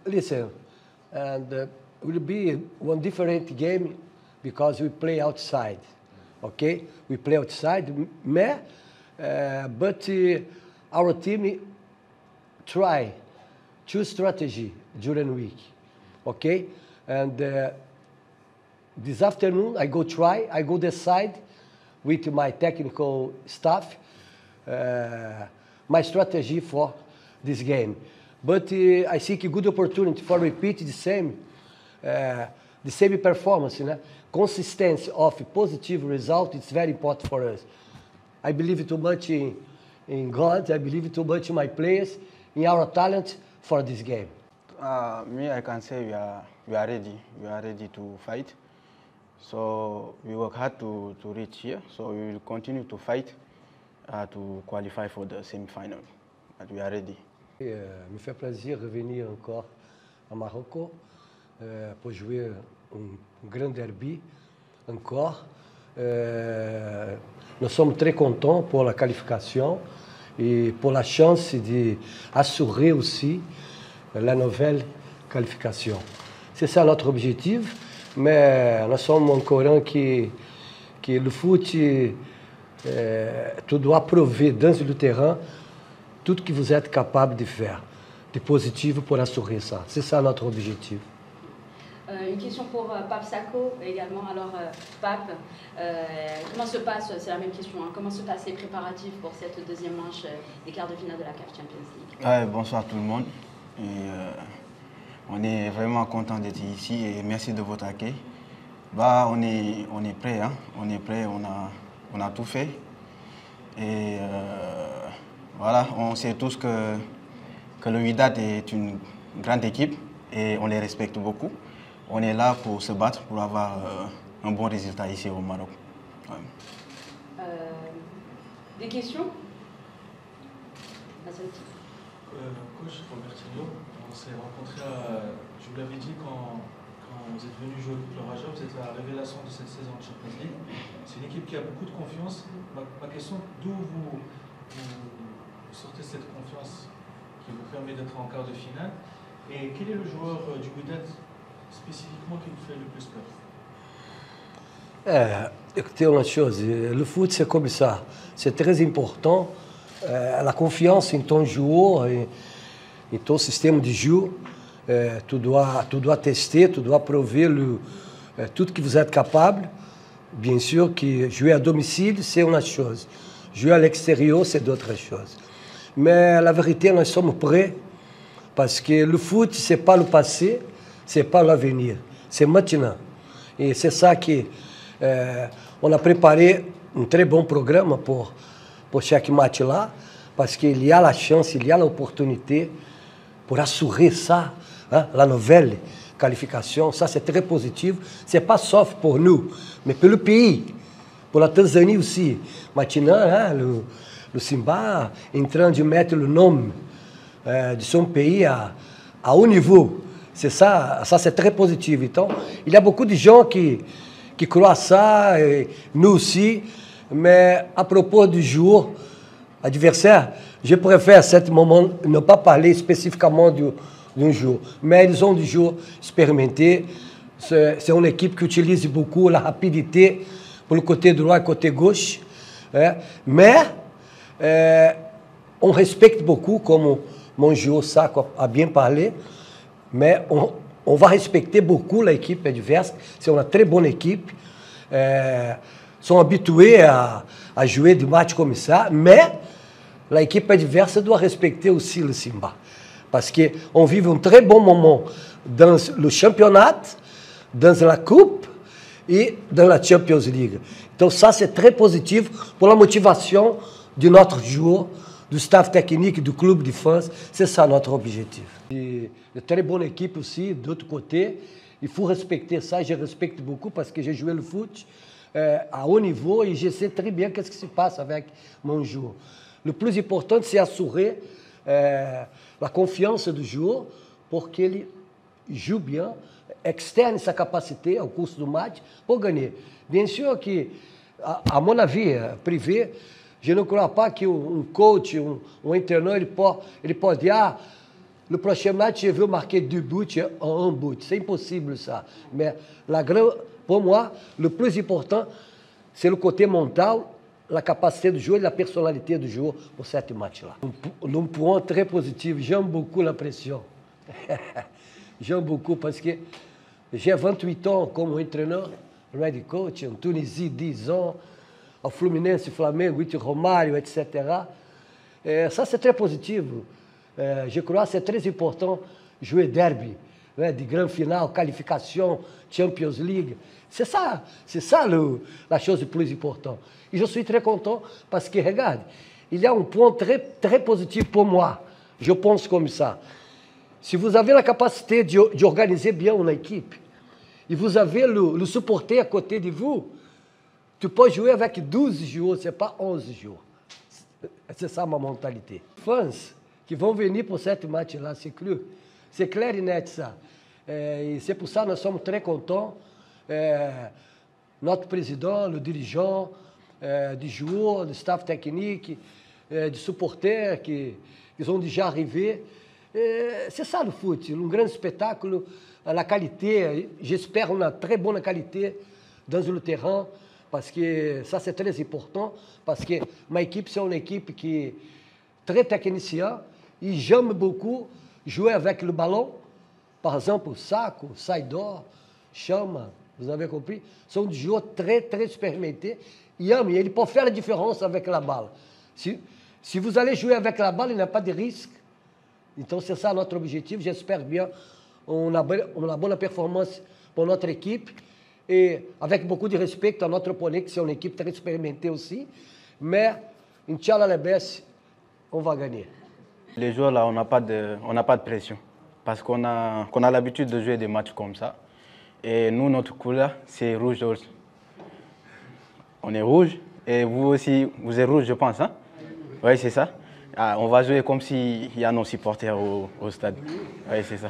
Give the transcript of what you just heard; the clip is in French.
Listen, and it will be one different game because we play outside, okay? We play outside, but our team try choose strategy during the week, okay? And this afternoon I go decide with my technical staff my strategy for this game. But I think a good opportunity for repeat the same performance. You know? Consistency of positive result is very important for us. I believe too much in God. I believe too much in my players, in our talent for this game. Me, I can say we are ready. We are ready to fight. So we work hard to reach here. So we will continue to fight to qualify for the semi-final. But we are ready. Me fait plaisir revenir encore à Marocco pour jouer un grand derby encore. Nous sommes très contents pour la qualification et pour la chance d'assurer aussi la nouvelle qualification. C'est ça notre objectif, mais nous sommes au courant que le foot, tu dois prouver dans le terrain tout ce que vous êtes capable de faire, de positif pour assurer ça. C'est ça notre objectif. Une question pour Pape Sakho également. Alors, Pape, comment se passe, c'est la même question, hein, comment se passent les préparatifs pour cette deuxième manche des quarts de finale de la CAF Champions League? Bonsoir tout le monde. On est vraiment content d'être ici et merci de votre accueil. On est prêt, hein? On est prêt, on a tout fait. Et voilà, on sait tous que le Wydad est une grande équipe et on les respecte beaucoup. On est là pour se battre, pour avoir un bon résultat ici au Maroc. Ouais. Des questions? Coach Robertinho, on s'est rencontrés, je vous l'avais dit, quand vous êtes venu jouer contre le Raja, vous êtes la révélation de cette saison de Champions League. C'est une équipe qui a beaucoup de confiance. Ma question, d'où vous sortez cette confiance qui vous permet d'être en quart de finale? Et quel est le joueur du Wydad spécifiquement qui vous fait le plus peur? Écoutez, une chose, le foot c'est comme ça, c'est très important, la confiance en ton joueur, en ton système de jeu, tu dois tester, tu dois prouver tout ce que vous êtes capable. Bien sûr que jouer à domicile c'est une chose, jouer à l'extérieur c'est d'autres choses. Mais la vérité, nous sommes prêts parce que le foot c'est pas le passé, c'est pas l'avenir, c'est maintenant. Et c'est ça que on a préparé un très bon programme pour chaque match là, parce qu'il y a la chance, il y a l'opportunité pour assurer ça, hein, la nouvelle qualification. Ça, c'est très positif. Ce n'est pas sauf pour nous, mais pour le pays, pour la Tanzanie aussi. Maintenant, hein, le Simba est en train de mettre le nom de son pays à haut niveau. C'est ça, c'est très positif. Donc, il y a beaucoup de gens qui croient ça, et nous aussi. Mais à propos du joueur adversaire, je préfère à ce moment ne pas parler spécifiquement d'un joueur. Mais ils ont des joueurs expérimentés. C'est une équipe qui utilise beaucoup la rapidité pour le côté droit et le côté gauche. Hein. Mais on respecte beaucoup, comme mon joueur Sakho a bien parlé. Mais on va respecter beaucoup l'équipe adverse. C'est une très bonne équipe. Sont habitués à jouer des matchs comme ça. Mais l'équipe adverse doit respecter aussi le Simba. Parce qu'on vit un très bon moment dans le championnat, dans la coupe et dans la Champions League. Donc ça, c'est très positif pour la motivation de notre joueur, du staff technique, du club de France. C'est ça notre objectif. Et une très bonne équipe aussi, d'autre côté. Il faut respecter ça. Je respecte beaucoup parce que j'ai joué le foot à haut niveau et je sais très bien qu'est-ce qui se passe avec mon joueur. Le plus important, c'est assurer la confiance du joueur pour qu'il joue bien, externe sa capacité au cours du match pour gagner. Bien sûr que, à mon avis privé, je ne crois pas qu'un coach, um entraîneur, ele pode le prochain match, je veux marquer 2 buts en 1 but. C'est impossible ça. Mais pour moi, le plus important, c'est le côté mental, la capacité de jouer et la personnalité du joueur pour ce match-là. Un point très positif, j'aime beaucoup la pression. J'aime beaucoup parce que j'ai 28 ans comme entraîneur, head coach, en Tunisie 10 ans, au Fluminense, Flamengo, Romário, etc. Et ça, c'est très positif. Je crois que c'est très important jouer derby, de grande finale, qualification, Champions League. C'est ça la chose plus importante. Et je suis très content parce que, regarde, il y a un point très, très positif pour moi. Je pense comme ça. Si vous avez la capacité d'organiser bien une équipe, et vous avez le supporter à côté de vous, tu peux jouer avec 12 joueurs, ce n'est pas 11 joueurs. C'est ça ma mentalité. Fans qui vont venir pour ce match-là, c'est clair et net ça. Et c'est pour ça que nous sommes très contents. Notre président, le dirigeant, des joueurs, du staff technique, des supporters qui sont déjà arrivés. C'est ça le foot, un grand spectacle, la qualité, j'espère une très bonne qualité dans le terrain, parce que ça c'est très important, parce que ma équipe c'est une équipe qui est très technicienne, et j'aime beaucoup jouer avec le ballon. Par exemple, Sako, Saidor, Chama, vous avez compris, sont des joueurs très, très expérimentés. Ils aiment, ils peuvent faire la différence avec la balle. Si vous allez jouer avec la balle, il n'y a pas de risque. Donc c'est ça notre objectif. J'espère bien une bonne performance pour notre équipe. Et avec beaucoup de respect à notre opponent, qui est une équipe très expérimentée aussi. Mais, Inch'Allah, les baisses, on va gagner. Les joueurs là, on n'a pas de pression. Parce qu'on a l'habitude de jouer des matchs comme ça. Et nous, notre couleur, c'est rouge. On est rouge. Et vous aussi, vous êtes rouge, je pense. Hein? Oui, c'est ça. On va jouer comme s'il y a nos supporters au stade. Oui, c'est ça.